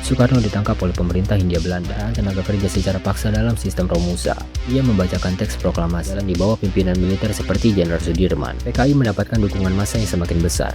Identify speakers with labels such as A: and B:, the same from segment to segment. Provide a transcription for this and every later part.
A: Soekarno ditangkap oleh pemerintah Hindia Belanda dan tenaga kerja secara paksa dalam sistem Romusa. Ia membacakan teks proklamasi di bawah pimpinan militer seperti Jenderal Sudirman. PKI mendapatkan dukungan massa yang semakin besar.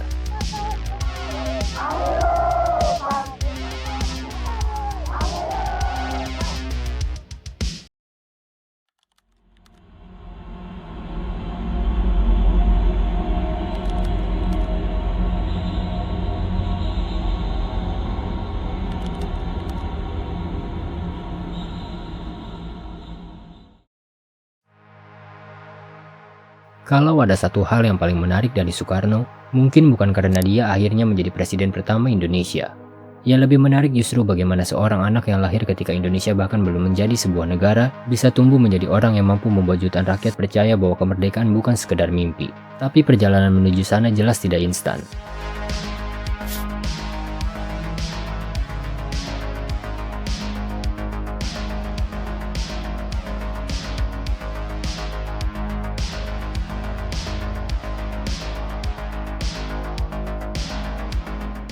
A: Kalau ada satu hal yang paling menarik dari Soekarno, mungkin bukan karena dia akhirnya menjadi presiden pertama Indonesia. Yang lebih menarik justru bagaimana seorang anak yang lahir ketika Indonesia bahkan belum menjadi sebuah negara, bisa tumbuh menjadi orang yang mampu membuat jutaan rakyat percaya bahwa kemerdekaan bukan sekedar mimpi. Tapi perjalanan menuju sana jelas tidak instan.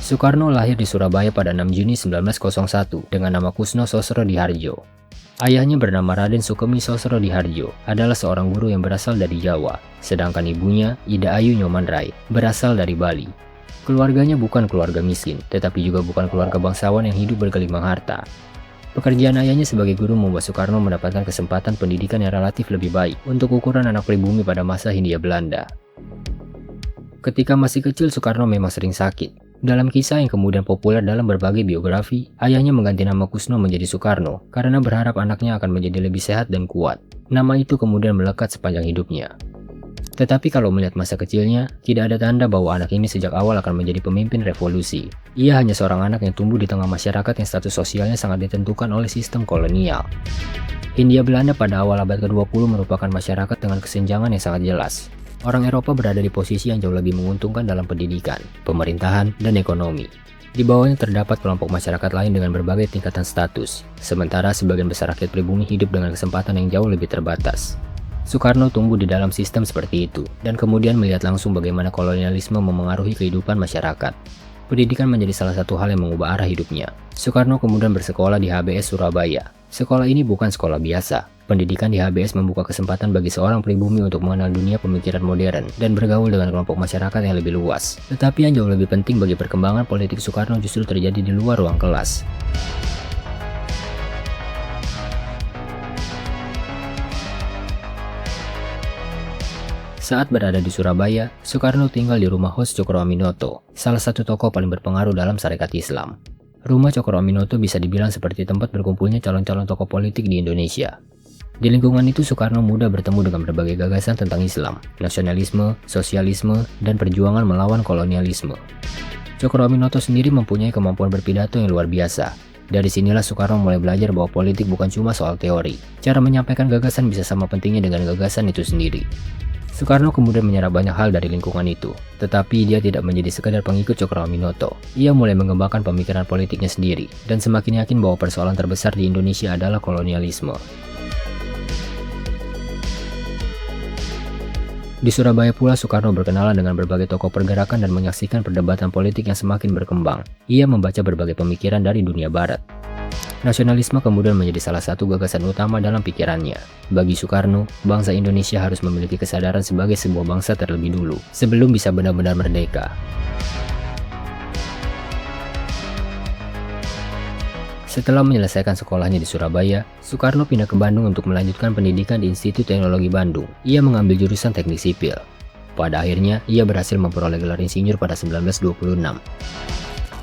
A: Soekarno lahir di Surabaya pada 6 Juni 1901 dengan nama Kusno Sosrodihardjo. Ayahnya bernama Raden Sukemi Sosrodihardjo, adalah seorang guru yang berasal dari Jawa, sedangkan ibunya, Ida Ayu Nyomanrai, berasal dari Bali. Keluarganya bukan keluarga miskin, tetapi juga bukan keluarga bangsawan yang hidup bergelimang harta. Pekerjaan ayahnya sebagai guru membuat Soekarno mendapatkan kesempatan pendidikan yang relatif lebih baik untuk ukuran anak pribumi pada masa Hindia Belanda. Ketika masih kecil, Soekarno memang sering sakit. Dalam kisah yang kemudian populer dalam berbagai biografi, ayahnya mengganti nama Kusno menjadi Soekarno karena berharap anaknya akan menjadi lebih sehat dan kuat. Nama itu kemudian melekat sepanjang hidupnya. Tetapi kalau melihat masa kecilnya, tidak ada tanda bahwa anak ini sejak awal akan menjadi pemimpin revolusi. Ia hanya seorang anak yang tumbuh di tengah masyarakat yang status sosialnya sangat ditentukan oleh sistem kolonial. Hindia Belanda pada awal abad ke-20 merupakan masyarakat dengan kesenjangan yang sangat jelas. Orang Eropa berada di posisi yang jauh lebih menguntungkan dalam pendidikan, pemerintahan, dan ekonomi. Di bawahnya terdapat kelompok masyarakat lain dengan berbagai tingkatan status, sementara sebagian besar rakyat pribumi hidup dengan kesempatan yang jauh lebih terbatas. Soekarno tumbuh di dalam sistem seperti itu, dan kemudian melihat langsung bagaimana kolonialisme memengaruhi kehidupan masyarakat. Pendidikan menjadi salah satu hal yang mengubah arah hidupnya. Soekarno kemudian bersekolah di HBS Surabaya. Sekolah ini bukan sekolah biasa. Pendidikan di HBS membuka kesempatan bagi seorang pribumi untuk mengenal dunia pemikiran modern dan bergaul dengan kelompok masyarakat yang lebih luas. Tetapi yang jauh lebih penting bagi perkembangan politik Soekarno justru terjadi di luar ruang kelas. Saat berada di Surabaya, Soekarno tinggal di rumah Hos Cokro Aminoto, salah satu tokoh paling berpengaruh dalam syarikat Islam. Rumah Cokro Aminoto bisa dibilang seperti tempat berkumpulnya calon-calon tokoh politik di Indonesia. Di lingkungan itu, Soekarno mudah bertemu dengan berbagai gagasan tentang Islam, nasionalisme, sosialisme, dan perjuangan melawan kolonialisme. Cokro Aminoto sendiri mempunyai kemampuan berpidato yang luar biasa. Dari sinilah Soekarno mulai belajar bahwa politik bukan cuma soal teori. Cara menyampaikan gagasan bisa sama pentingnya dengan gagasan itu sendiri. Soekarno kemudian menyerap banyak hal dari lingkungan itu, tetapi dia tidak menjadi sekadar pengikut Cokro Aminoto. Ia mulai mengembangkan pemikiran politiknya sendiri, dan semakin yakin bahwa persoalan terbesar di Indonesia adalah kolonialisme. Di Surabaya pula, Soekarno berkenalan dengan berbagai tokoh pergerakan dan menyaksikan perdebatan politik yang semakin berkembang. Ia membaca berbagai pemikiran dari dunia barat. Nasionalisme kemudian menjadi salah satu gagasan utama dalam pikirannya. Bagi Soekarno, bangsa Indonesia harus memiliki kesadaran sebagai sebuah bangsa terlebih dulu, sebelum bisa benar-benar merdeka. Setelah menyelesaikan sekolahnya di Surabaya, Soekarno pindah ke Bandung untuk melanjutkan pendidikan di Institut Teknologi Bandung. Ia mengambil jurusan teknik sipil. Pada akhirnya, ia berhasil memperoleh gelar insinyur pada 1926.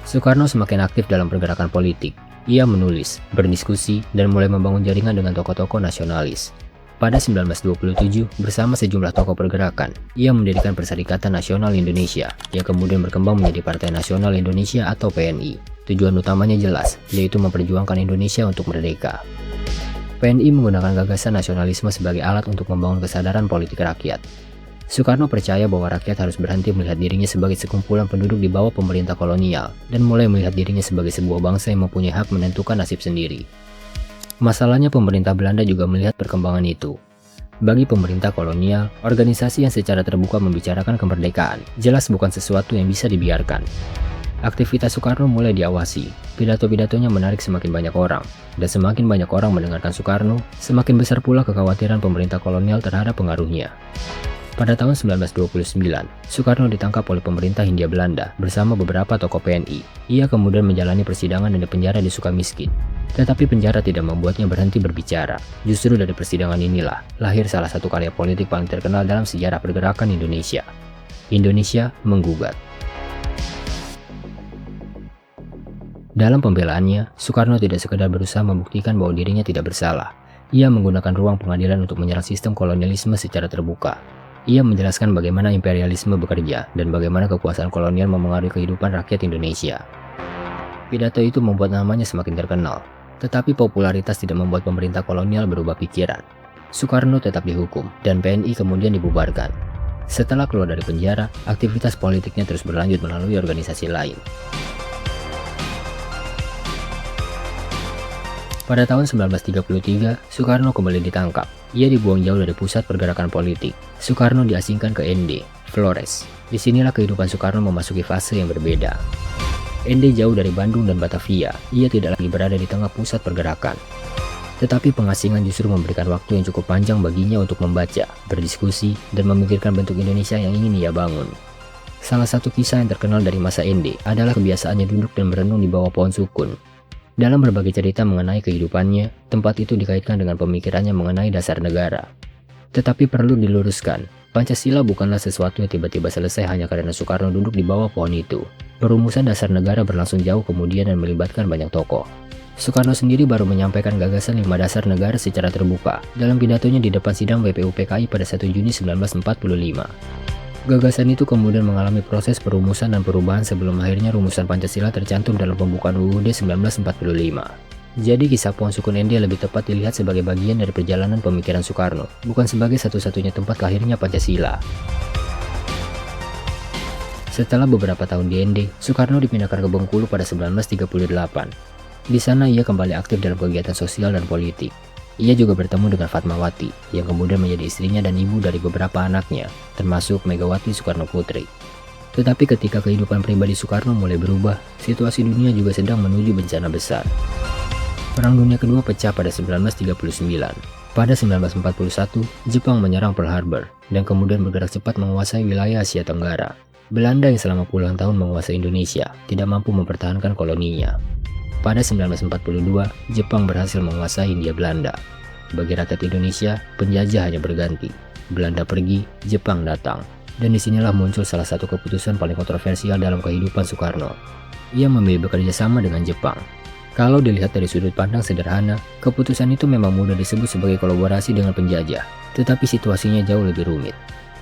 A: Soekarno semakin aktif dalam pergerakan politik. Ia menulis, berdiskusi, dan mulai membangun jaringan dengan tokoh-tokoh nasionalis. Pada 1927, bersama sejumlah tokoh pergerakan, ia mendirikan Perserikatan Nasional Indonesia, yang kemudian berkembang menjadi Partai Nasional Indonesia atau PNI. Tujuan utamanya jelas, yaitu memperjuangkan Indonesia untuk merdeka. PNI menggunakan gagasan nasionalisme sebagai alat untuk membangun kesadaran politik rakyat. Soekarno percaya bahwa rakyat harus berhenti melihat dirinya sebagai sekumpulan penduduk di bawah pemerintah kolonial, dan mulai melihat dirinya sebagai sebuah bangsa yang mempunyai hak menentukan nasib sendiri. Masalahnya, pemerintah Belanda juga melihat perkembangan itu. Bagi pemerintah kolonial, organisasi yang secara terbuka membicarakan kemerdekaan jelas bukan sesuatu yang bisa dibiarkan. Aktivitas Soekarno mulai diawasi. Pidato-pidatonya menarik semakin banyak orang, dan semakin banyak orang mendengarkan Soekarno, semakin besar pula kekhawatiran pemerintah kolonial terhadap pengaruhnya. Pada tahun 1929, Soekarno ditangkap oleh pemerintah Hindia Belanda bersama beberapa tokoh PNI. Ia kemudian menjalani persidangan dan dipenjara di Sukamiskin. Tetapi penjara tidak membuatnya berhenti berbicara. Justru dari persidangan inilah lahir salah satu karya politik paling terkenal dalam sejarah pergerakan Indonesia. Indonesia Menggugat. Dalam pembelaannya, Soekarno tidak sekedar berusaha membuktikan bahwa dirinya tidak bersalah. Ia menggunakan ruang pengadilan untuk menyerang sistem kolonialisme secara terbuka. Ia menjelaskan bagaimana imperialisme bekerja dan bagaimana kekuasaan kolonial memengaruhi kehidupan rakyat Indonesia. Pidato itu membuat namanya semakin terkenal, tetapi popularitas tidak membuat pemerintah kolonial berubah pikiran. Soekarno tetap dihukum dan PNI kemudian dibubarkan. Setelah keluar dari penjara, aktivitas politiknya terus berlanjut melalui organisasi lain. Pada tahun 1933, Soekarno kembali ditangkap. Ia dibuang jauh dari pusat pergerakan politik. Soekarno diasingkan ke ND, Flores. Disinilah kehidupan Soekarno memasuki fase yang berbeda. ND jauh dari Bandung dan Batavia. Ia tidak lagi berada di tengah pusat pergerakan. Tetapi pengasingan justru memberikan waktu yang cukup panjang baginya untuk membaca, berdiskusi, dan memikirkan bentuk Indonesia yang ingin ia bangun. Salah satu kisah yang terkenal dari masa ND adalah kebiasaannya duduk dan merenung di bawah pohon sukun. Dalam berbagai cerita mengenai kehidupannya, tempat itu dikaitkan dengan pemikirannya mengenai dasar negara. Tetapi perlu diluruskan, Pancasila bukanlah sesuatu yang tiba-tiba selesai hanya karena Soekarno duduk di bawah pohon itu. Perumusan dasar negara berlangsung jauh kemudian dan melibatkan banyak tokoh. Soekarno sendiri baru menyampaikan gagasan 5 dasar negara secara terbuka dalam pidatonya di depan sidang BPUPKI pada 1 Juni 1945. Gagasan itu kemudian mengalami proses perumusan dan perubahan sebelum akhirnya rumusan Pancasila tercantum dalam pembukaan UUD 1945. Jadi kisah pohon sukun ND lebih tepat dilihat sebagai bagian dari perjalanan pemikiran Soekarno, bukan sebagai satu-satunya tempat lahirnya Pancasila. Setelah beberapa tahun di ND, Soekarno dipindahkan ke Bengkulu pada 1938. Di sana ia kembali aktif dalam kegiatan sosial dan politik. Ia juga bertemu dengan Fatmawati, yang kemudian menjadi istrinya dan ibu dari beberapa anaknya, termasuk Megawati Soekarno Putri. Tetapi ketika kehidupan pribadi Soekarno mulai berubah, situasi dunia juga sedang menuju bencana besar. Perang Dunia Kedua pecah pada 1939. Pada 1941, Jepang menyerang Pearl Harbor, dan kemudian bergerak cepat menguasai wilayah Asia Tenggara. Belanda yang selama puluhan tahun menguasai Indonesia, tidak mampu mempertahankan koloninya. Pada 1942, Jepang berhasil menguasai Hindia Belanda. Bagi rakyat Indonesia, penjajah hanya berganti. Belanda pergi, Jepang datang. Dan disinilah muncul salah satu keputusan paling kontroversial dalam kehidupan Soekarno. Ia memilih bekerja sama dengan Jepang. Kalau dilihat dari sudut pandang sederhana, keputusan itu memang mudah disebut sebagai kolaborasi dengan penjajah. Tetapi situasinya jauh lebih rumit.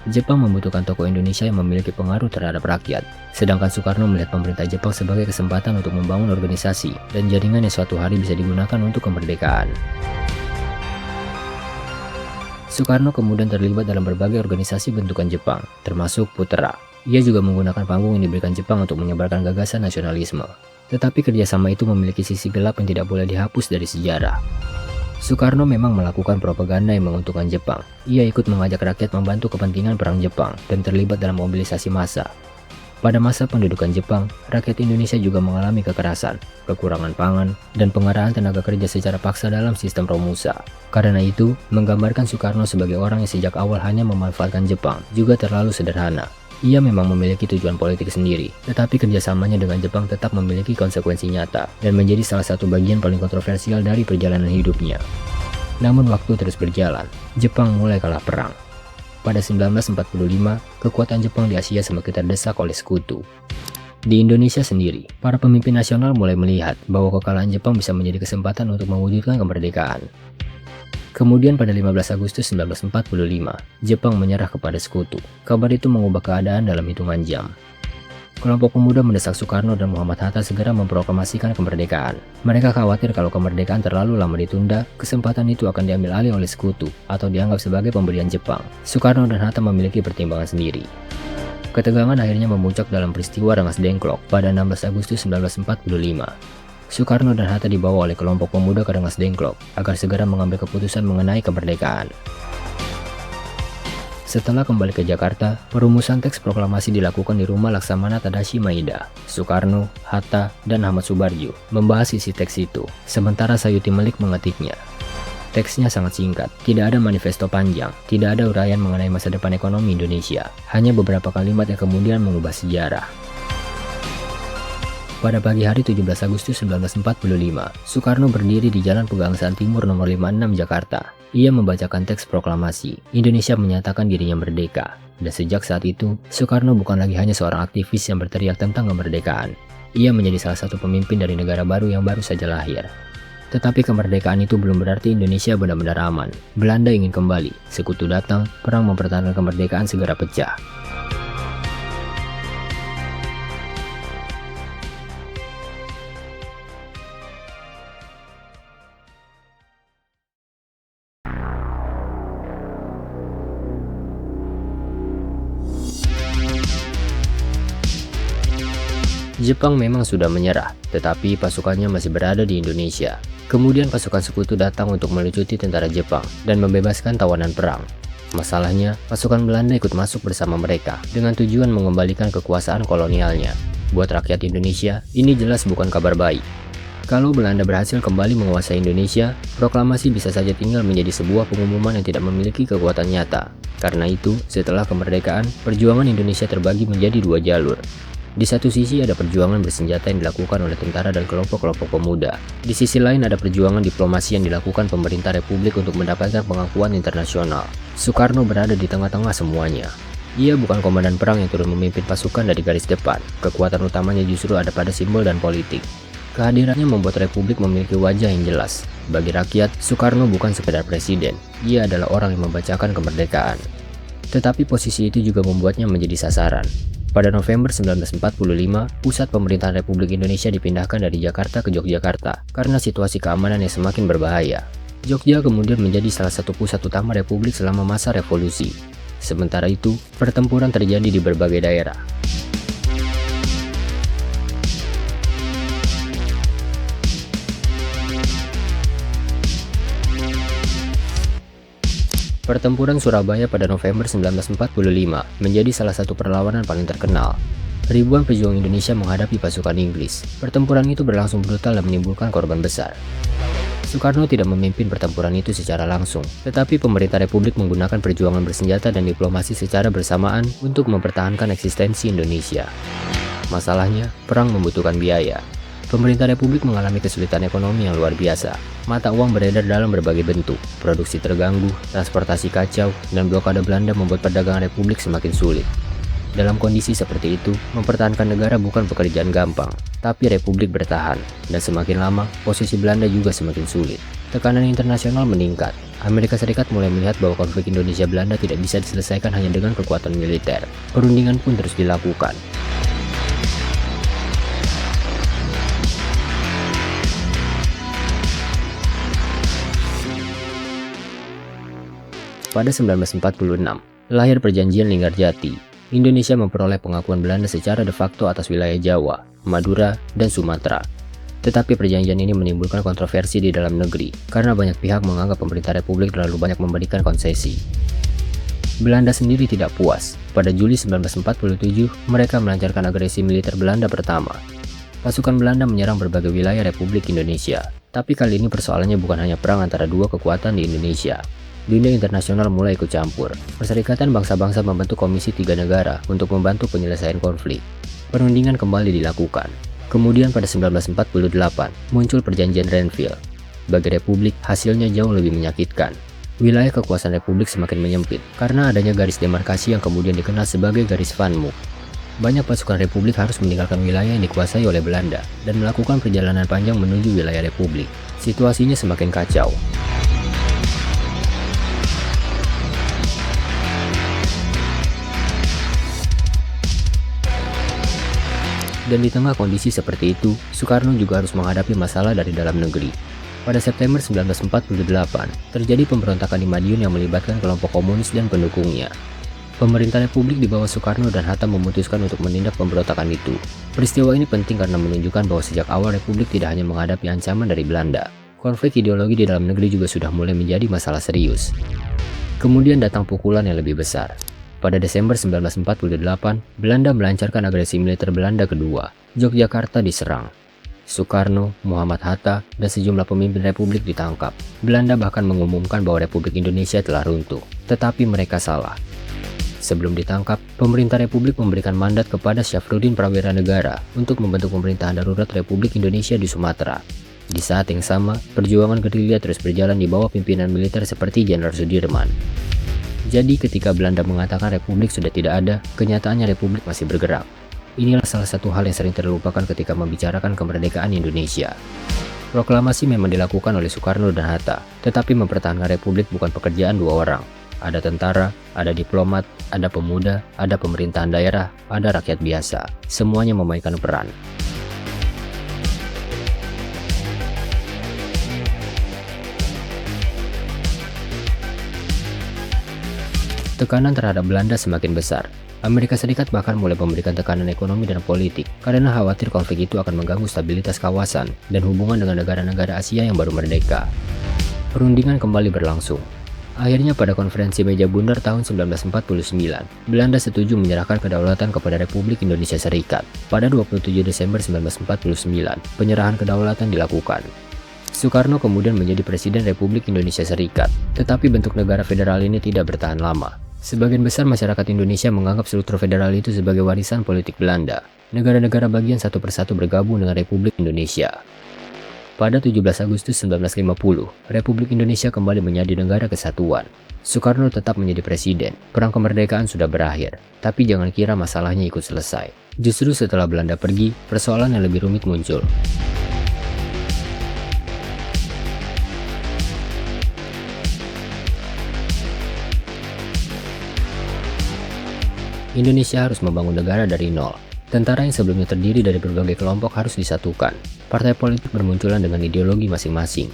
A: Jepang membutuhkan tokoh Indonesia yang memiliki pengaruh terhadap rakyat, sedangkan Soekarno melihat pemerintah Jepang sebagai kesempatan untuk membangun organisasi dan jaringan yang suatu hari bisa digunakan untuk kemerdekaan. Soekarno kemudian terlibat dalam berbagai organisasi bentukan Jepang, termasuk Putra. Ia juga menggunakan panggung yang diberikan Jepang untuk menyebarkan gagasan nasionalisme. Tetapi kerjasama itu memiliki sisi gelap yang tidak boleh dihapus dari sejarah. Soekarno memang melakukan propaganda yang menguntungkan Jepang. Ia ikut mengajak rakyat membantu kepentingan perang Jepang dan terlibat dalam mobilisasi massa. Pada masa pendudukan Jepang, rakyat Indonesia juga mengalami kekerasan, kekurangan pangan, dan pengerahan tenaga kerja secara paksa dalam sistem Romusa. Karena itu, menggambarkan Soekarno sebagai orang yang sejak awal hanya memanfaatkan Jepang juga terlalu sederhana. Ia memang memiliki tujuan politik sendiri, tetapi kerjasamanya dengan Jepang tetap memiliki konsekuensi nyata dan menjadi salah satu bagian paling kontroversial dari perjalanan hidupnya. Namun waktu terus berjalan, Jepang mulai kalah perang. Pada 1945, kekuatan Jepang di Asia semakin terdesak oleh sekutu. Di Indonesia sendiri, para pemimpin nasional mulai melihat bahwa kekalahan Jepang bisa menjadi kesempatan untuk mewujudkan kemerdekaan. Kemudian pada 15 Agustus 1945, Jepang menyerah kepada sekutu. Kabar itu mengubah keadaan dalam hitungan jam. Kelompok pemuda mendesak Soekarno dan Muhammad Hatta segera memproklamasikan kemerdekaan. Mereka khawatir kalau kemerdekaan terlalu lama ditunda, kesempatan itu akan diambil alih oleh sekutu atau dianggap sebagai pemberian Jepang. Soekarno dan Hatta memiliki pertimbangan sendiri. Ketegangan akhirnya memuncak dalam peristiwa Rengas Dengklok pada 16 Agustus 1945. Soekarno dan Hatta dibawa oleh kelompok pemuda ke Rengas Dengklok agar segera mengambil keputusan mengenai kemerdekaan. Setelah kembali ke Jakarta, perumusan teks proklamasi dilakukan di rumah Laksamana Tadashi Maeda. Soekarno, Hatta, dan Ahmad Subarjo membahas isi teks itu, sementara Sayuti Melik mengetiknya. Teksnya sangat singkat, tidak ada manifesto panjang, tidak ada uraian mengenai masa depan ekonomi Indonesia, hanya beberapa kalimat yang kemudian mengubah sejarah. Pada pagi hari 17 Agustus 1945, Soekarno berdiri di Jalan Pegangsaan Timur nomor 56 Jakarta. Ia membacakan teks proklamasi, Indonesia menyatakan dirinya merdeka. Dan sejak saat itu, Soekarno bukan lagi hanya seorang aktivis yang berteriak tentang kemerdekaan. Ia menjadi salah satu pemimpin dari negara baru yang baru saja lahir. Tetapi kemerdekaan itu belum berarti Indonesia benar-benar aman. Belanda ingin kembali, sekutu datang, perang mempertahankan kemerdekaan segera pecah. Jepang memang sudah menyerah, tetapi pasukannya masih berada di Indonesia. Kemudian pasukan sekutu datang untuk melucuti tentara Jepang dan membebaskan tawanan perang. Masalahnya, pasukan Belanda ikut masuk bersama mereka dengan tujuan mengembalikan kekuasaan kolonialnya. Buat rakyat Indonesia, ini jelas bukan kabar baik. Kalau Belanda berhasil kembali menguasai Indonesia, proklamasi bisa saja tinggal menjadi sebuah pengumuman yang tidak memiliki kekuatan nyata. Karena itu, setelah kemerdekaan, perjuangan Indonesia terbagi menjadi dua jalur. Di satu sisi ada perjuangan bersenjata yang dilakukan oleh tentara dan kelompok-kelompok pemuda. Di sisi lain ada perjuangan diplomasi yang dilakukan pemerintah Republik untuk mendapatkan pengakuan internasional. Soekarno berada di tengah-tengah semuanya. Ia bukan komandan perang yang turun memimpin pasukan dari garis depan. Kekuatan utamanya justru ada pada simbol dan politik. Kehadirannya membuat Republik memiliki wajah yang jelas. Bagi rakyat, Soekarno bukan sekedar presiden. Ia adalah orang yang membacakan kemerdekaan. Tetapi posisi itu juga membuatnya menjadi sasaran. Pada November 1945, pusat pemerintahan Republik Indonesia dipindahkan dari Jakarta ke Yogyakarta karena situasi keamanan yang semakin berbahaya. Jogja kemudian menjadi salah satu pusat utama Republik selama masa revolusi. Sementara itu, pertempuran terjadi di berbagai daerah. Pertempuran Surabaya pada November 1945 menjadi salah satu perlawanan paling terkenal. Ribuan pejuang Indonesia menghadapi pasukan Inggris. Pertempuran itu berlangsung brutal dan menimbulkan korban besar. Soekarno tidak memimpin pertempuran itu secara langsung, tetapi pemerintah Republik menggunakan perjuangan bersenjata dan diplomasi secara bersamaan untuk mempertahankan eksistensi Indonesia. Masalahnya, perang membutuhkan biaya. Pemerintah Republik mengalami kesulitan ekonomi yang luar biasa. Mata uang beredar dalam berbagai bentuk, produksi terganggu, transportasi kacau, dan blokade Belanda membuat perdagangan Republik semakin sulit. Dalam kondisi seperti itu, mempertahankan negara bukan pekerjaan gampang, tapi Republik bertahan, dan semakin lama, posisi Belanda juga semakin sulit. Tekanan internasional meningkat. Amerika Serikat mulai melihat bahwa konflik Indonesia-Belanda tidak bisa diselesaikan hanya dengan kekuatan militer. Perundingan pun terus dilakukan. Pada 1946, lahir Perjanjian Linggarjati. Indonesia memperoleh pengakuan Belanda secara de facto atas wilayah Jawa, Madura, dan Sumatera. Tetapi perjanjian ini menimbulkan kontroversi di dalam negeri, karena banyak pihak menganggap pemerintah Republik terlalu banyak memberikan konsesi. Belanda sendiri tidak puas. Pada Juli 1947, mereka melancarkan agresi militer Belanda pertama. Pasukan Belanda menyerang berbagai wilayah Republik Indonesia. Tapi kali ini persoalannya bukan hanya perang antara dua kekuatan di Indonesia. Dunia internasional mulai ikut campur. Perserikatan Bangsa-Bangsa membentuk Komisi 3 Negara untuk membantu penyelesaian konflik. Perundingan kembali dilakukan. Kemudian pada 1948, muncul Perjanjian Renville. Bagi Republik, hasilnya jauh lebih menyakitkan. Wilayah kekuasaan Republik semakin menyempit, karena adanya garis demarkasi yang kemudian dikenal sebagai garis Van Mook. Banyak pasukan Republik harus meninggalkan wilayah yang dikuasai oleh Belanda, dan melakukan perjalanan panjang menuju wilayah Republik. Situasinya semakin kacau. Dan di tengah kondisi seperti itu, Soekarno juga harus menghadapi masalah dari dalam negeri. Pada September 1948, terjadi pemberontakan di Madiun yang melibatkan kelompok komunis dan pendukungnya. Pemerintah Republik di bawah Soekarno dan Hatta memutuskan untuk menindak pemberontakan itu. Peristiwa ini penting karena menunjukkan bahwa sejak awal Republik tidak hanya menghadapi ancaman dari Belanda. Konflik ideologi di dalam negeri juga sudah mulai menjadi masalah serius. Kemudian datang pukulan yang lebih besar. Pada Desember 1948, Belanda melancarkan agresi militer Belanda kedua. Yogyakarta diserang. Soekarno, Muhammad Hatta, dan sejumlah pemimpin republik ditangkap. Belanda bahkan mengumumkan bahwa Republik Indonesia telah runtuh. Tetapi mereka salah. Sebelum ditangkap, pemerintah republik memberikan mandat kepada Syafruddin Prawira Negara untuk membentuk pemerintahan darurat Republik Indonesia di Sumatera. Di saat yang sama, perjuangan gerilya terus berjalan di bawah pimpinan militer seperti Jenderal Sudirman. Jadi ketika Belanda mengatakan republik sudah tidak ada, kenyataannya republik masih bergerak. Inilah salah satu hal yang sering terlupakan ketika membicarakan kemerdekaan Indonesia. Proklamasi memang dilakukan oleh Soekarno dan Hatta, tetapi mempertahankan republik bukan pekerjaan dua orang. Ada tentara, ada diplomat, ada pemuda, ada pemerintahan daerah, ada rakyat biasa. Semuanya memainkan peran. Tekanan terhadap Belanda semakin besar. Amerika Serikat bahkan mulai memberikan tekanan ekonomi dan politik karena khawatir konflik itu akan mengganggu stabilitas kawasan dan hubungan dengan negara-negara Asia yang baru merdeka. Perundingan kembali berlangsung. Akhirnya pada konferensi meja bundar tahun 1949, Belanda setuju menyerahkan kedaulatan kepada Republik Indonesia Serikat. Pada 27 Desember 1949, penyerahan kedaulatan dilakukan. Soekarno kemudian menjadi Presiden Republik Indonesia Serikat, tetapi bentuk negara federal ini tidak bertahan lama. Sebagian besar masyarakat Indonesia menganggap struktur federal itu sebagai warisan politik Belanda. Negara-negara bagian satu persatu bergabung dengan Republik Indonesia. Pada 17 Agustus 1950, Republik Indonesia kembali menjadi negara kesatuan. Soekarno tetap menjadi presiden. Perang kemerdekaan sudah berakhir, tapi jangan kira masalahnya ikut selesai. Justru setelah Belanda pergi, persoalan yang lebih rumit muncul. Indonesia harus membangun negara dari nol. Tentara yang sebelumnya terdiri dari berbagai kelompok harus disatukan. Partai politik bermunculan dengan ideologi masing-masing.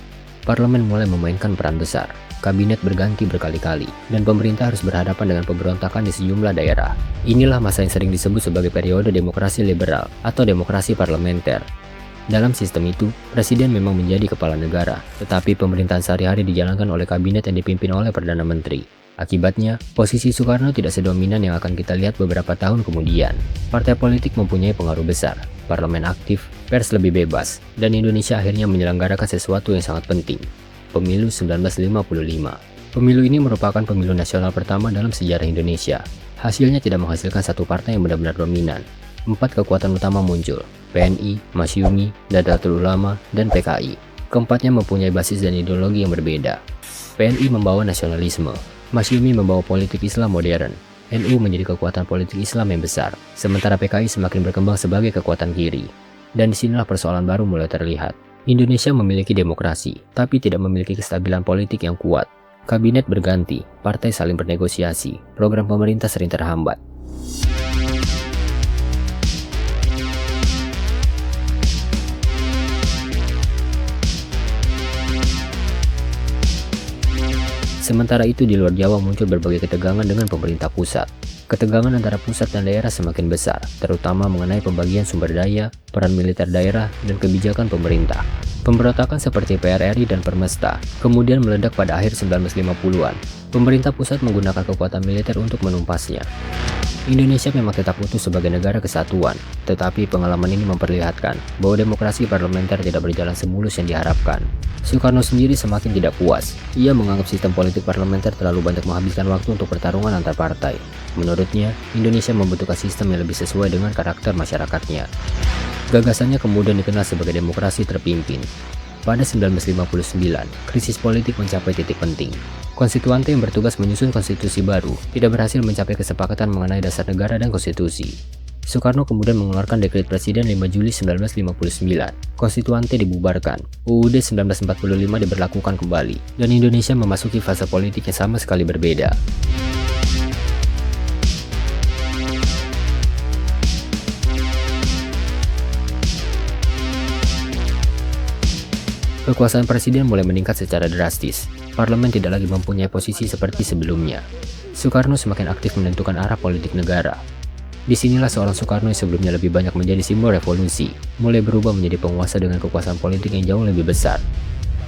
A: Parlemen mulai memainkan peran besar. Kabinet berganti berkali-kali, dan pemerintah harus berhadapan dengan pemberontakan di sejumlah daerah. Inilah masa yang sering disebut sebagai periode demokrasi liberal atau demokrasi parlementer. Dalam sistem itu, presiden memang menjadi kepala negara, tetapi pemerintahan sehari-hari dijalankan oleh kabinet yang dipimpin oleh Perdana Menteri. Akibatnya, posisi Soekarno tidak sedominan yang akan kita lihat beberapa tahun kemudian. Partai politik mempunyai pengaruh besar, parlemen aktif, pers lebih bebas, dan Indonesia akhirnya menyelenggarakan sesuatu yang sangat penting, Pemilu 1955. Pemilu ini merupakan pemilu nasional pertama dalam sejarah Indonesia. Hasilnya tidak menghasilkan satu partai yang benar-benar dominan. 4 kekuatan utama muncul, PNI, Masyumi, Nahdlatul Ulama, dan PKI. Keempatnya mempunyai basis dan ideologi yang berbeda. PNI membawa nasionalisme, Masyumi membawa politik Islam modern, NU menjadi kekuatan politik Islam yang besar, sementara PKI semakin berkembang sebagai kekuatan kiri. Dan disinilah persoalan baru mulai terlihat. Indonesia memiliki demokrasi, tapi tidak memiliki kestabilan politik yang kuat. Kabinet berganti, partai saling bernegosiasi, program pemerintah sering terhambat. Sementara itu di luar Jawa muncul berbagai ketegangan dengan pemerintah pusat. Ketegangan antara pusat dan daerah semakin besar, terutama mengenai pembagian sumber daya, peran militer daerah, dan kebijakan pemerintah. Pemberontakan seperti PRRI dan Permesta kemudian meledak pada akhir 1950-an. Pemerintah pusat menggunakan kekuatan militer untuk menumpasnya. Indonesia memang tetap utuh sebagai negara kesatuan, tetapi pengalaman ini memperlihatkan bahwa demokrasi parlementer tidak berjalan semulus yang diharapkan. Soekarno sendiri semakin tidak puas. Ia menganggap sistem politik parlementer terlalu banyak menghabiskan waktu untuk pertarungan antar partai. Menurutnya, Indonesia membutuhkan sistem yang lebih sesuai dengan karakter masyarakatnya. Gagasannya kemudian dikenal sebagai demokrasi terpimpin. Pada 1959, krisis politik mencapai titik penting. Konstituante yang bertugas menyusun konstitusi baru tidak berhasil mencapai kesepakatan mengenai dasar negara dan konstitusi. Soekarno kemudian mengeluarkan dekret Presiden 5 Juli 1959. Konstituante dibubarkan, UUD 1945 diberlakukan kembali, dan Indonesia memasuki fase politik yang sama sekali berbeda. Kekuasaan presiden mulai meningkat secara drastis. Parlemen tidak lagi mempunyai posisi seperti sebelumnya. Soekarno semakin aktif menentukan arah politik negara. Disinilah seorang Soekarno yang sebelumnya lebih banyak menjadi simbol revolusi, mulai berubah menjadi penguasa dengan kekuasaan politik yang jauh lebih besar.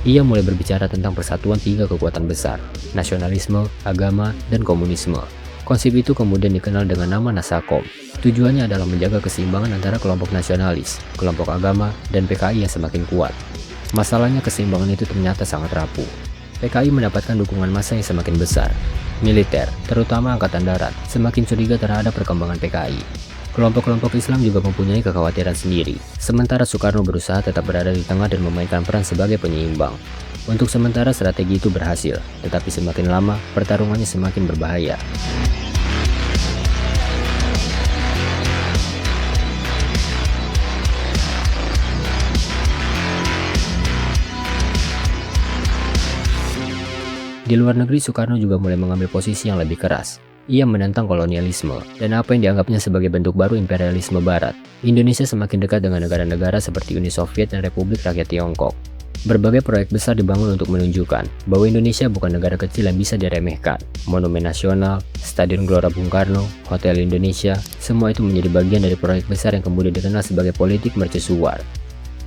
A: Ia mulai berbicara tentang persatuan tiga kekuatan besar, nasionalisme, agama, dan komunisme. Konsep itu kemudian dikenal dengan nama Nasakom. Tujuannya adalah menjaga keseimbangan antara kelompok nasionalis, kelompok agama, dan PKI yang semakin kuat. Masalahnya keseimbangan itu ternyata sangat rapuh. PKI mendapatkan dukungan massa yang semakin besar. Militer, terutama Angkatan Darat, semakin curiga terhadap perkembangan PKI. Kelompok-kelompok Islam juga mempunyai kekhawatiran sendiri, sementara Soekarno berusaha tetap berada di tengah dan memainkan peran sebagai penyeimbang. Untuk sementara strategi itu berhasil, tetapi semakin lama pertarungannya semakin berbahaya. Di luar negeri, Soekarno juga mulai mengambil posisi yang lebih keras. Ia menentang kolonialisme dan apa yang dianggapnya sebagai bentuk baru imperialisme Barat. Indonesia semakin dekat dengan negara-negara seperti Uni Soviet dan Republik Rakyat Tiongkok. Berbagai proyek besar dibangun untuk menunjukkan bahwa Indonesia bukan negara kecil yang bisa diremehkan. Monumen Nasional, Stadion Gelora Bung Karno, Hotel Indonesia, semua itu menjadi bagian dari proyek besar yang kemudian dikenal sebagai politik mercusuar.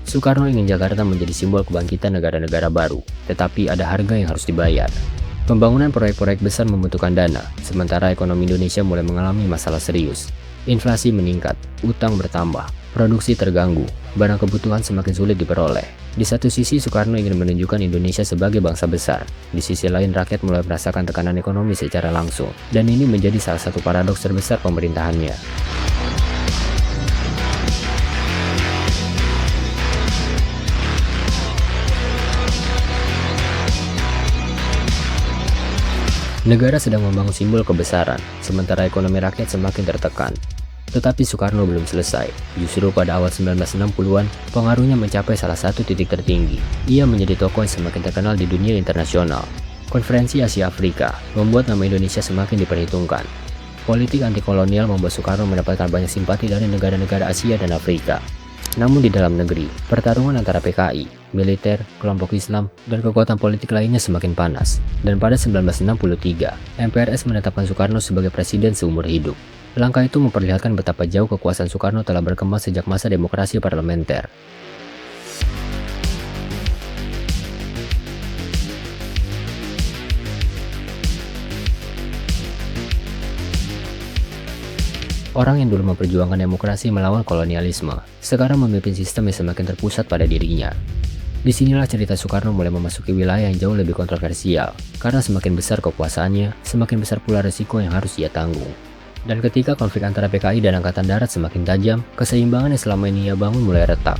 A: Soekarno ingin Jakarta menjadi simbol kebangkitan negara-negara baru, tetapi ada harga yang harus dibayar. Pembangunan proyek-proyek besar membutuhkan dana, sementara ekonomi Indonesia mulai mengalami masalah serius. Inflasi meningkat, utang bertambah, produksi terganggu, barang kebutuhan semakin sulit diperoleh. Di satu sisi, Soekarno ingin menunjukkan Indonesia sebagai bangsa besar. Di sisi lain, rakyat mulai merasakan tekanan ekonomi secara langsung, dan ini menjadi salah satu paradoks terbesar pemerintahannya. Negara sedang membangun simbol kebesaran, sementara ekonomi rakyat semakin tertekan. Tetapi Soekarno belum selesai. Justru pada awal 1960-an, pengaruhnya mencapai salah satu titik tertinggi. Ia menjadi tokoh yang semakin terkenal di dunia internasional. Konferensi Asia Afrika membuat nama Indonesia semakin diperhitungkan. Politik anti-kolonial membuat Soekarno mendapatkan banyak simpati dari negara-negara Asia dan Afrika. Namun di dalam negeri, pertarungan antara PKI, militer, kelompok Islam, dan kekuatan politik lainnya semakin panas. Dan pada 1963, MPRS menetapkan Soekarno sebagai presiden seumur hidup. Langkah itu memperlihatkan betapa jauh kekuasaan Soekarno telah berkembang sejak masa demokrasi parlementer. Orang yang dulu memperjuangkan demokrasi melawan kolonialisme, sekarang memimpin sistem yang semakin terpusat pada dirinya. Disinilah cerita Soekarno mulai memasuki wilayah yang jauh lebih kontroversial, karena semakin besar kekuasaannya, semakin besar pula risiko yang harus ia tanggung. Dan ketika konflik antara PKI dan Angkatan Darat semakin tajam, keseimbangan yang selama ini ia bangun mulai retak.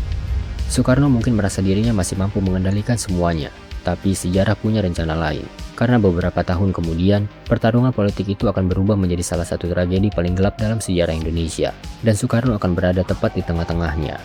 A: Soekarno mungkin merasa dirinya masih mampu mengendalikan semuanya, tapi sejarah punya rencana lain. Karena beberapa tahun kemudian, pertarungan politik itu akan berubah menjadi salah satu tragedi paling gelap dalam sejarah Indonesia, dan Soekarno akan berada tepat di tengah-tengahnya.